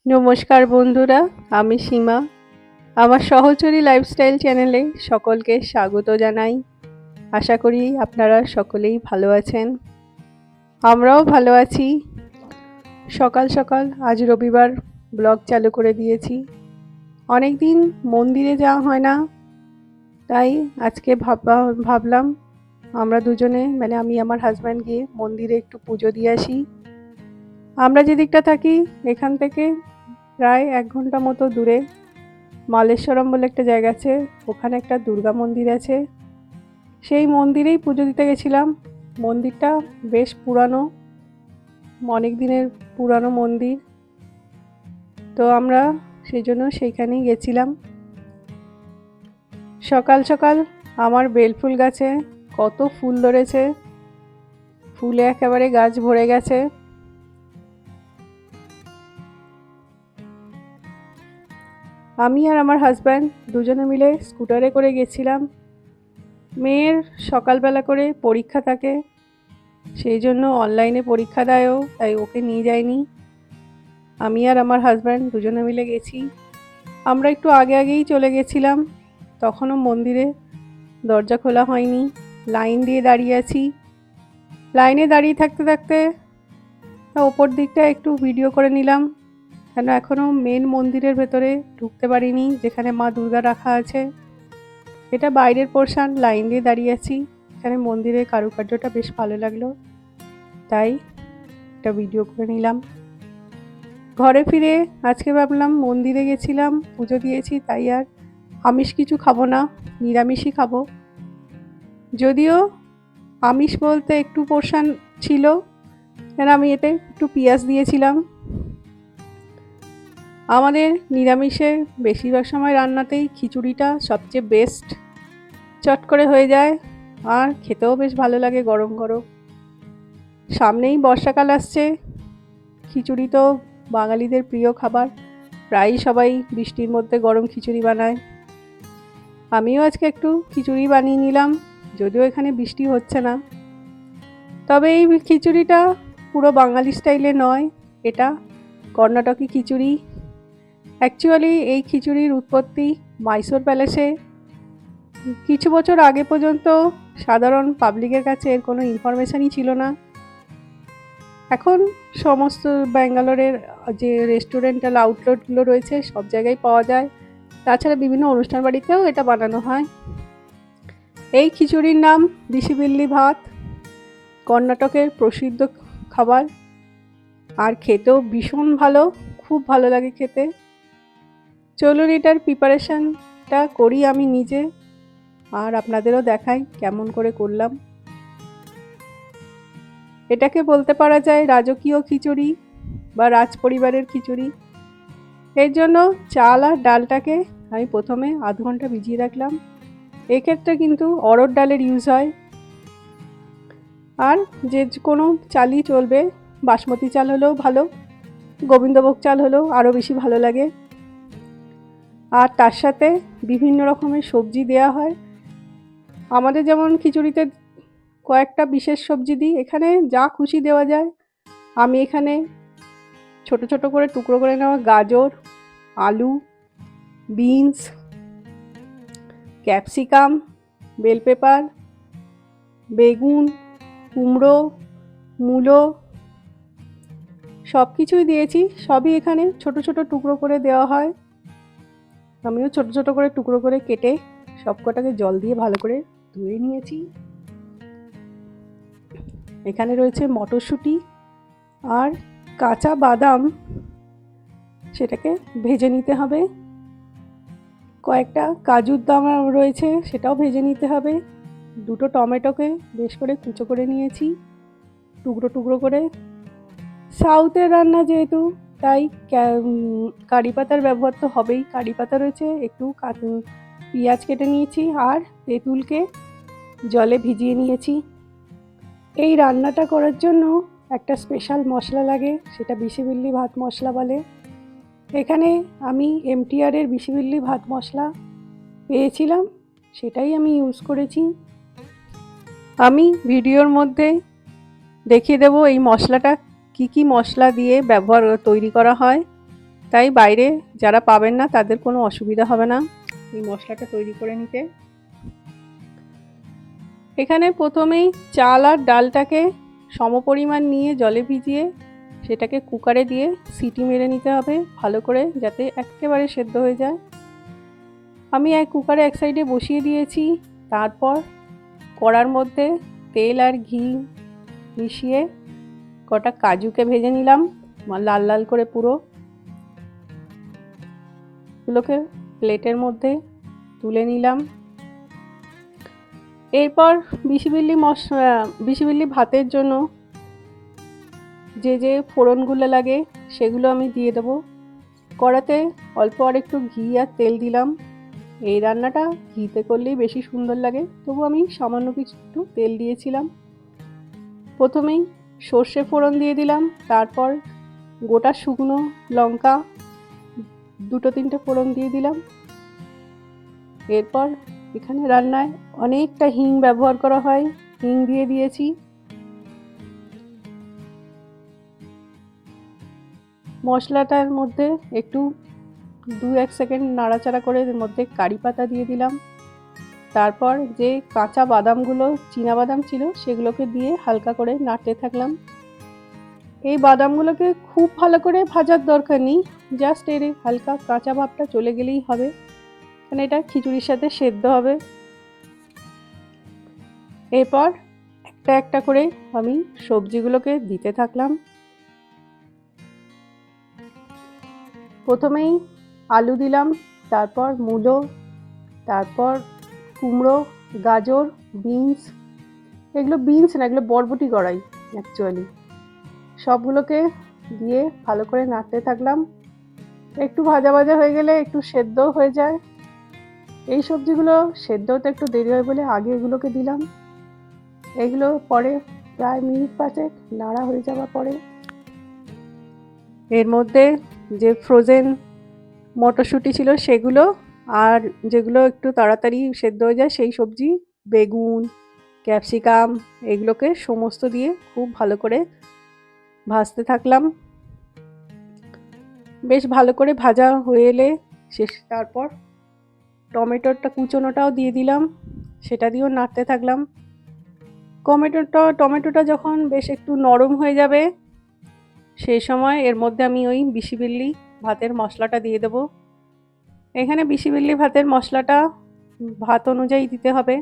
নমস্কার বন্ধুরা, আমি সীমা। আমার সহচরী লাইফস্টাইল চ্যানেলে সকলকে স্বাগত জানাই। আশা করি আপনারা সকলেই ভালো আছেন। আমরাও ভালো আছি। সকাল সকাল আজ রবিবার ব্লগ চালু করে দিয়েছি। অনেক দিন মন্দিরে যাওয়া হয় না, তাই আজকে ভাবলাম আমরা দুজনে মানে আমি আমার হাজব্যান্ড গিয়ে মন্দিরে একটু পুজো দিয়ে আসি। আমরা যে দিকটা থাকি এখান থেকে প্রায় 1 ঘন্টা মতো দূরে মালেশ্বরম বলে একটা জায়গা আছে, ওখানে একটা দুর্গা মন্দির আছে। সেই মন্দিরেই পুজো দিতে গেছিলাম। মন্দিরটা বেশ পুরানো, অনেক দিনের পুরানো মন্দির। তো আমরা সেই জন্য সেইখানেই গেছিলাম। সকাল সকাল আমার বেলফুল গাছে কত ফুল ধরেছে, ফুলে একেবারে গাছ ভরে গেছে। আমি আর আমার হাজব্যান্ড দুজনে মিলে স্কুটারে করে গেছিলাম। মেয়ের সকালবেলা করে পরীক্ষা থাকে, সেই জন্য অনলাইনে পরীক্ষা দেয়ও, তাই ওকে নিয়ে যায়নি। আমি আর আমার হাজব্যান্ড দুজনে মিলে গেছি। আমরা একটু আগেই চলে গেছিলাম, তখনও মন্দিরে দরজা খোলা হয়নি। লাইন দিয়ে দাঁড়িয়ে আছি। লাইনে দাঁড়িয়ে থাকতে থাকতে ওপর দিকটা একটু ভিডিও করে নিলাম, কেন এখনও মেন মন্দিরের ভেতরে ঢুকতে পারিনি, যেখানে মা দুর্গা রাখা আছে। এটা বাইরের পোর্শন, লাইন দিয়ে দাঁড়িয়ে আছি। এখানে মন্দিরের কারুকার্যটা বেশ ভালো লাগলো, তাই একটা ভিডিও করে নিলাম। ঘরে ফিরে আজকে ভাবলাম মন্দিরে গেছিলাম, পুজো দিয়েছি, তাই আর আমিষ কিছু খাবো না, নিরামিষই খাবো। যদিও আমিষ বলতে একটু পোর্শন ছিল, কেন আমি এতে একটু পেঁয়াজ দিয়েছিলাম। আমাদের নিরামিষে বেশিরভাগ সময় রান্নাতেই খিচুড়িটা সবচেয়ে বেস্ট, চট করে হয়ে যায় আর খেতেও বেশ ভালো লাগে গরম গরম। সামনেই বর্ষাকাল আসছে, খিচুড়ি তো বাঙালিদের প্রিয় খাবার। প্রায়ই সবাই বৃষ্টির মধ্যে গরম খিচুড়ি বানায়। আমিও আজকে একটু খিচুড়ি বানিয়ে নিলাম, যদিও এখানে বৃষ্টি হচ্ছে না। তবে এই খিচুড়িটা পুরো বাঙালি স্টাইলে নয়, এটা কর্ণাটকি খিচুড়ি। অ্যাকচুয়ালি এই খিচুড়ির উৎপত্তি মাইসোর প্যালেসে। কিছু বছর আগে পর্যন্ত সাধারণ পাবলিকের কাছে এর কোনো ইনফরমেশানই ছিল না। এখন সমস্ত ব্যাঙ্গালোরের যে রেস্টুরেন্টাল আউটলেটগুলো রয়েছে সব জায়গায় পাওয়া যায়। তাছাড়া বিভিন্ন অনুষ্ঠান বাড়িতেও এটা বানানো হয়। এই খিচুড়ির নাম বিসিবিল্লি ভাত, কর্ণাটকের প্রসিদ্ধ খাবার, আর খেতেও ভীষণ ভালো, খুব ভালো লাগে খেতে। চলুন এটার প্রিপারেশানটা করি আমি নিজে, আর আপনাদেরও দেখাই কেমন করে করলাম। এটাকে বলতে পারা যায় রাজকীয় খিচুড়ি বা রাজপরিবারের খিচুড়ি। এর জন্য চাল আর ডালটাকে আমি প্রথমে আধ ঘন্টা ভিজিয়ে রাখলাম। এক্ষেত্রে কিন্তু অড়হর ডালের ইউজ হয়, আর যে কোনো চালই চলবে। বাসমতি চাল হলেও ভালো, গোবিন্দভোগ চাল হলেও আরও বেশি ভালো লাগে। আর তার সাথে বিভিন্ন রকমের সবজি দেয়া হয়। আমাদের যেমন খিচুড়িতে কয়েকটা বিশেষ সবজি দিই, এখানে যা খুশি দেওয়া যায়। আমি এখানে ছোট ছোট করে টুকরো করে নেওয়া গাজর, আলু, বিনস, ক্যাপসিকাম, বেল পেপার, বেগুন, কুমড়ো, মূলো সব কিছুই দিয়েছি। সবই এখানে ছোট ছোট টুকরো করে দেওয়া হয়। আমিও ছোট ছোট করে টুকরো করে কেটে সব কটাকে জল দিয়ে ভালো করে ধুয়ে নিয়েছি। এখানে রয়েছে মটরশুঁটি আর কাঁচা বাদাম, সেটাকে ভেজে নিতে হবে। কয়েকটা কাজুর দানা রয়েছে, সেটাও ভেজে নিতে হবে। দুটো টমেটোকে বেশ করে কুচো করে নিয়েছি টুকরো টুকরো করে। সাউথের রান্না যেহেতু, তাই কারি পাতার ব্যবহার তো হবেই। কারি পাতা রয়েছে, একটু পেঁয়াজ কেটে নিয়েছি আর তেঁতুলকে জলে ভিজিয়ে নিয়েছি। এই রান্নাটা করার জন্য একটা স্পেশাল মশলা লাগে, সেটা বিসিবিল্লি ভাত মশলা বলে। এখানে আমি এমটিআরের বিসিবিল্লি ভাত মশলা পেয়েছিলাম, সেটাই আমি ইউজ করেছি। আমি ভিডিওর মধ্যে দেখিয়ে দেবো এই মশলাটা কি কি মশলা দিয়ে তৈরি করা হয়। তাই বাইরে যারা পাবেন না তাদের কোনো অসুবিধা হবে না এই মশলাটা তৈরি করে নিতে। এখানে প্রথমেই চাল আর ডালটাকে সমপরিমাণ নিয়ে জলে ভিজিয়ে সেটাকে কুকারে দিয়ে সিটি মেরে নিতে হবে ভালো করে, যাতে একেবারে সেদ্ধ হয়ে যায়। আমি কুকারে এক সাইডে বসিয়ে দিয়েছি। তারপর কড়ার মধ্যে তেল আর ঘি মিশিয়ে কটা কাজুকে ভেজে নিলাম লাল লাল করে পুরো। এগুলোকে প্লেটের মধ্যে তুলে নিলাম। এরপর বিসিবিল্লি ভাতের জন্য যে যে ফোড়নগুলো লাগে সেগুলো আমি দিয়ে দেবো। কড়াতে অল্প আর একটু ঘি আর তেল দিলাম। এই রান্নাটা ঘিতে করলেই বেশি সুন্দর লাগে, তবু আমি সামান্য কিছু একটু তেল দিয়েছিলাম। প্রথমেই সর্ষে ফোড়ন দিয়ে দিলাম, তারপর গোটা শুকনো লঙ্কা 2-3টে ফোড়ন দিয়ে দিলাম। এরপর এখানে রান্নায় অনেকটা হিং ব্যবহার করা হয়, হিং দিয়ে দিয়েছি। মশলাটার মধ্যে একটু 2-1 সেকেন্ড নাড়াচাড়া করে এর মধ্যে কারি পাতা দিয়ে দিলাম। তারপর যে কাঁচা বাদামগুলো চীনা বাদাম ছিল সেগুলোকে দিয়ে হালকা করে নাড়তে থাকলাম। এই বাদামগুলোকে খুব ভালো করে ভাজার দরকার নেই, জাস্ট এর হালকা কাঁচা ভাবটা চলে গেলেই হবে, কারণ এটা খিচুড়ির সাথে সেদ্ধ হবে। এরপর একটা একটা করে আমি সবজিগুলোকে দিতে থাকলাম। প্রথমেই আলু দিলাম, তারপর মূলো, তারপর কুমড়ো, গাজর, বিনস, এগুলো বিনস না, এগুলো বরবটি কড়াই অ্যাকচুয়ালি। সবগুলোকে দিয়ে ভালো করে নাড়তে থাকলাম। একটু ভাজা ভাজা হয়ে গেলে একটু সেদ্ধ হয়ে যায়। এই সবজিগুলো সেদ্ধ হতে একটু দেরি হয় বলে আগে এগুলোকে দিলাম। এগুলো পরে প্রায় মিনিট 5 নাড়া হয়ে যাওয়ার পরে এর মধ্যে যে ফ্রোজেন মটরশুঁটি ছিল সেগুলো, আর যেগুলো একটু তাড়াতাড়ি সেদ্ধ হয়ে যায় সেই সবজি, বেগুন, ক্যাপসিকাম, এগুলোকে সমস্ত দিয়ে খুব ভালো করে ভাজতে থাকলাম। বেশ ভালো করে ভাজা হয়ে এলে তারপর টমেটোটা কুচোনোটাও দিয়ে দিলাম, সেটা দিয়েও নাড়তে থাকলাম। টমেটোটা যখন বেশ একটু নরম হয়ে যাবে সেই সময় এর মধ্যে আমি ওই বিসিবিল্লি ভাতের মশলাটা দিয়ে দেবো। এখানে বিসিবিল্লি ভাতের মশলাটা ভাত অনুযায়ী দিতে হবে।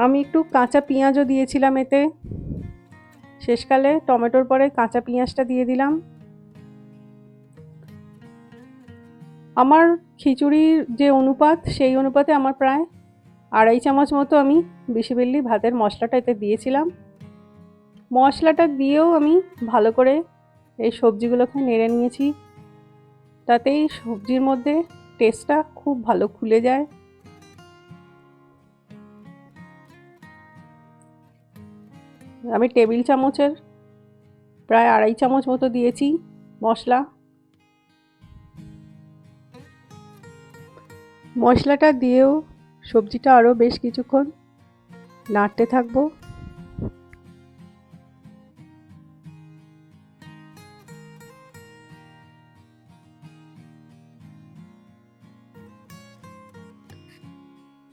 আমি একটু কাঁচা পেঁয়াজও দিয়েছিলাম এতে, শেষকালে টমেটোর পরে কাঁচা পেঁয়াজটা দিয়ে দিলাম। আমার খিচুড়ির যে অনুপাত সেই অনুপাতে আমার প্রায় 2.5 চামচ মতো আমি বিসিবিল্লি ভাতের মশলাটা এতে দিয়েছিলাম। মশলাটা দিয়েও আমি ভালো করে এই সবজিগুলোকে নেড়ে নিয়েছি, তাতেই সবজির মধ্যে টেস্টটা খুব ভালো খুলে যায়। আমি টেবিল চামচের প্রায় 2.5 চামচ মতো দিয়েছি মশলা। মশলাটা দিয়েও সবজিটা আরও বেশ কিছুক্ষণ নাড়তে থাকবো।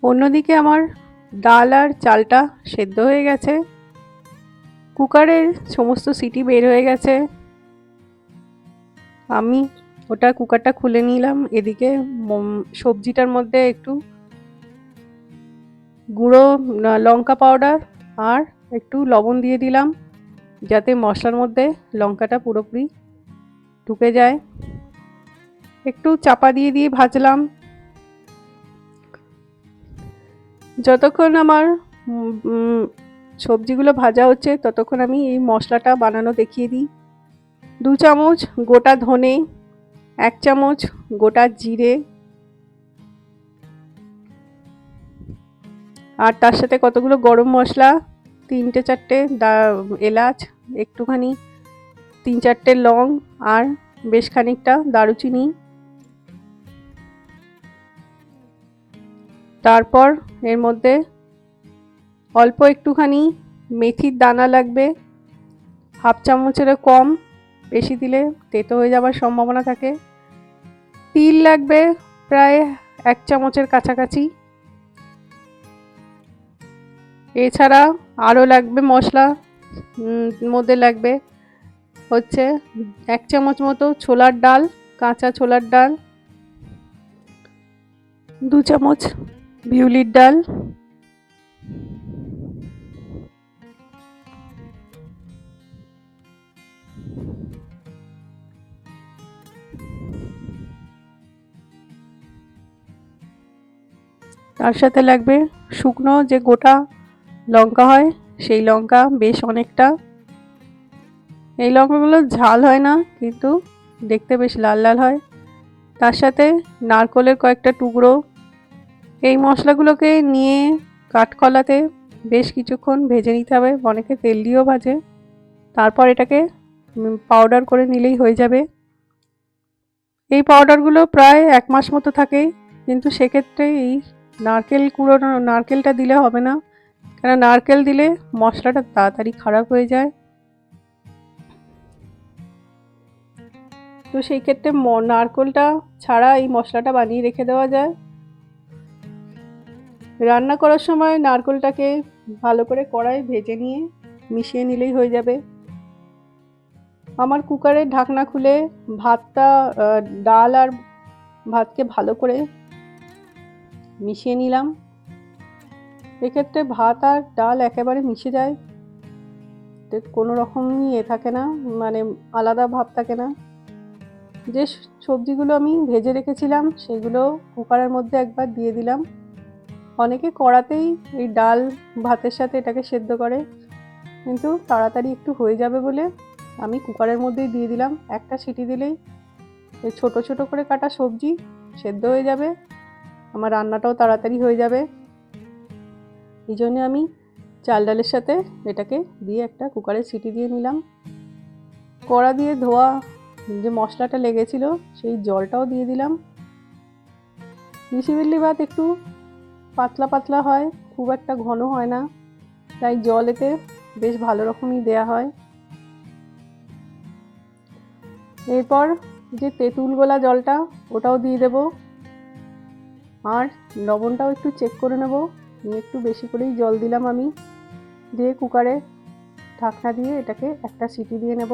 অন্যদিকে আমার ডাল আর চালটা সেদ্ধ হয়ে গেছে, কুকারের সমস্ত সিটি বের হয়ে গেছে। আমি কুকারটা খুলে নিলাম। এদিকে সবজিটার মধ্যে একটু গুঁড়ো লঙ্কা পাউডার আর একটু লবণ দিয়ে দিলাম, যাতে মশলার মধ্যে লঙ্কাটা পুরোপুরি ঢুকে যায়। একটু চাপা দিয়ে দিয়ে ভাজলাম। যতক্ষণ আমার সবজিগুলো ভাজা হচ্ছে ততক্ষণ আমি এই মশলাটা বানানো দেখিয়ে দিই। 2 চামচ গোটা ধনে, 1 চামচ গোটা জিরে, আর তার সাথে কতগুলো গরম মশলা, 3-4টে এলাচ, একটুখানি 3-4টে লং আর বেশ খানিকটা দারুচিনি। তারপর এর মধ্যে অল্প একটুখানি মেথির দানা লাগবে, 1/2 চামচেরও কম, বেশি দিলে তেতো হয়ে যাওয়ার সম্ভাবনা থাকে। তিল লাগবে প্রায় 1 চামচের কাছাকাছি। এছাড়া আরও লাগবে মশলা, মধ্যে লাগবে হচ্ছে 1 চামচ মতো ছোলার ডাল, কাঁচা ছোলার ডাল, 2 চামচ বিউলির ডাল, তার সাথে লাগবে শুকনো যে গোটা লঙ্কা হয় সেই লঙ্কা বেশ অনেকটা। এই লঙ্কাগুলো ঝাল হয় না কিন্তু দেখতে বেশ লাল লাল হয়। তার সাথে নারকেলের কয়েকটা টুকরো। এই মশলাগুলোকে নিয়ে কাঠকলাতে বেশ কিছুক্ষণ ভেজে নিতে হবে, অনেকে তেল দিয়েও ভাজে। তারপর এটাকে পাউডার করে নিলেই হয়ে যাবে। এই পাউডারগুলো প্রায় 1 মাস মতো থাকে, কিন্তু সেক্ষেত্রে এই নারকেলটা দিলে হবে না, কারণ নারকেল দিলে মশলাটা তাড়াতাড়ি খারাপ হয়ে যায়। তো সেই ক্ষেত্রে নারকেলটা ছাড়া এই মশলাটা বানিয়ে রেখে দেওয়া যায়। রান্না করার সময় নারকেলটাকে ভালো করে কড়াই ভেজে নিয়ে মিশিয়ে নিলেই হয়ে যাবে। আমার কুকারের ঢাকনা খুলে ডাল আর ভাতকে ভালো করে মিশিয়ে নিলাম। এক্ষেত্রে ভাত আর ডাল একেবারে মিশে যায়, কোনো রকমই থাকে না, মানে আলাদা ভাব থাকে না। যে সবজিগুলো আমি ভেজে রেখেছিলাম সেগুলো কুকারের মধ্যে একবার দিয়ে দিলাম। অনেকে কড়াতেই এই ডাল ভাতের সাথে এটাকে সেদ্ধ করে, কিন্তু তাড়াতাড়ি একটু হয়ে যাবে বলে আমি কুকারের মধ্যেই দিয়ে দিলাম। একটা সিটি দিলেই এই ছোট ছোট করে কাটা সবজি সেদ্ধ হয়ে যাবে, আমার রান্নাটাও তাড়াতাড়ি হয়ে যাবে। এই জন্য আমি চাল ডালের সাথে এটাকে দিয়ে একটা কুকারে সিটি দিয়ে নিলাম। কড়া দিয়ে ধোয়া যে মশলাটা লেগেছিল সেই জলটাও দিয়ে দিলাম। বিসিবিল্লি ভাত একটু পাতলা পাতলা হয়, খুব একটা ঘন হয় না, তাই জল এতে বেশ ভালো রকমই দেয়া হয়। এরপর যে তেঁতুল গোলা জলটা ওটাও দিয়ে দেব, আর লবণটাও একটু চেক করে নেব। একটু বেশি করেই জল দিলাম আমি, দিয়ে কুকারে ঢাকনা দিয়ে এটাকে একটা সিটি দিয়ে নেব।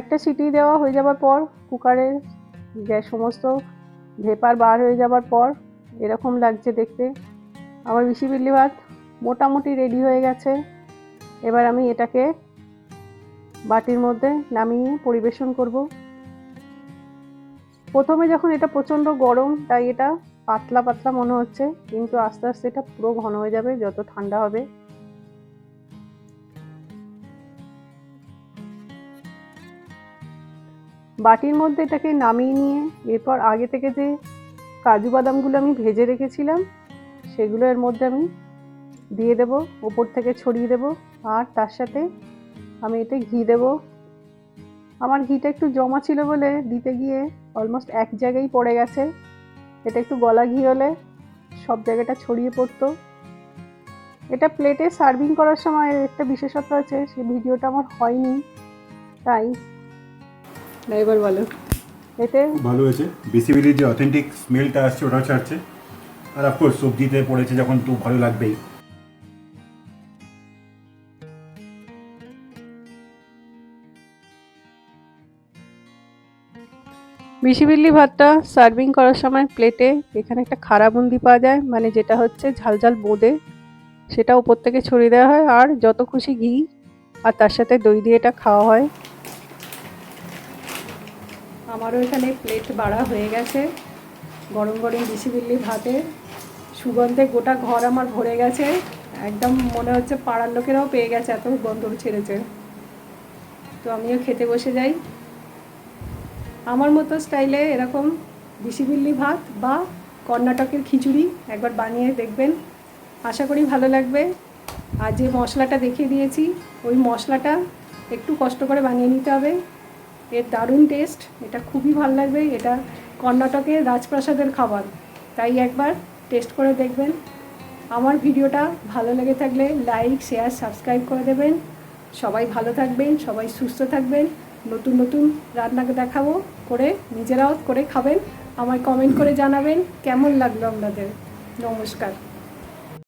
একটা সিটি দেওয়া হয়ে যাবার পর কুকারের গ্যাস সমস্ত ভেপার বার হয়ে যাবার পর এরকম লাগছে দেখতে। আমার বিসিবিল্লি ভাত মোটামুটি রেডি হয়ে গেছে। এবার আমি এটাকে বাটির মধ্যে নামিয়ে পরিবেশন করব। প্রথমে যখন এটা প্রচণ্ড গরম তাই এটা পাতলা পাতলা মনে হচ্ছে, কিন্তু আস্তে আস্তে এটা পুরো ঘন হয়ে যাবে যত ঠান্ডা হবে। বাটির মধ্যে এটাকে নামিয়ে নিয়ে এরপর আগে থেকে যে কাজু বাদামগুলো আমি ভেজে রেখেছিলাম সেগুলো এর মধ্যে আমি দিয়ে দেব, ওপর থেকে ছড়িয়ে দেব। আর তার সাথে আমি এতে ঘি দেব। আমার ঘিটা একটু জমা ছিল বলে দিতে গিয়ে অলমোস্ট এক জায়গায় পড়ে গেছে। এটা একটু গলা ঘি হলে সব জায়গাটা ছড়িয়ে পড়তো। এটা প্লেটে সার্ভিং করার সময় একটা বিশেষত্ব আছে, সেই ভিডিওটা আমার হয়নি, তাই এবার বলো। এতে ভালো হয়েছে, বেসিক্যালি যে অথেন্টিক স্মেলটা আসছে ওটা ছাড়ছে, আর অফকোর্স সবজিতে পড়েছে যখন তো ভালো লাগবেই। বিসিবিল্লি ভাতটা সার্ভিং করার সময় প্লেটে এখানে একটা খাড়া বুন্দি পাওয়া যায়, মানে যেটা হচ্ছে ঝাল ঝাল বোঁদে, সেটা উপর থেকে ছড়িয়ে দেওয়া হয়। আর যত খুশি ঘি আর তার সাথে দই দিয়ে এটা খাওয়া হয়। আমারও এখানে প্লেট বাড়া হয়ে গেছে। গরম গরম বিসিবিল্লি ভাতের সুগন্ধে গোটা ঘর আমার ভরে গেছে, একদম মনে হচ্ছে পাড়ার লোকেরাও পেয়ে গেছে, এত গন্ধ ছেড়েছে। তো আমিও খেতে বসে যাই। আমার মতো স্টাইলে এরকম বিসিবিল্লি ভাত বা কর্ণাটকের খিচুড়ি একবার বানিয়ে দেখবেন, আশা করি ভালো লাগবে। আর যে মশলাটা দেখিয়ে দিয়েছি ওই মশলাটা একটু কষ্ট করে বানিয়ে নিতে হবে, এর দারুণ টেস্ট, এটা খুবই ভালো লাগবে। এটা কর্ণাটকের রাজপ্রাসাদের খাবার, তাই একবার টেস্ট করে দেখবেন। আমার ভিডিওটা ভালো লেগে থাকলে লাইক শেয়ার সাবস্ক্রাইব করে দেবেন। সবাই ভালো থাকবেন, সবাই সুস্থ থাকবেন। নতুন নতুন রান্না দেখাবো, করে নিজেরাও করে খাবেন। আমায় কমেন্ট করে জানাবেন কেমন লাগলো আপনাদের। নমস্কার।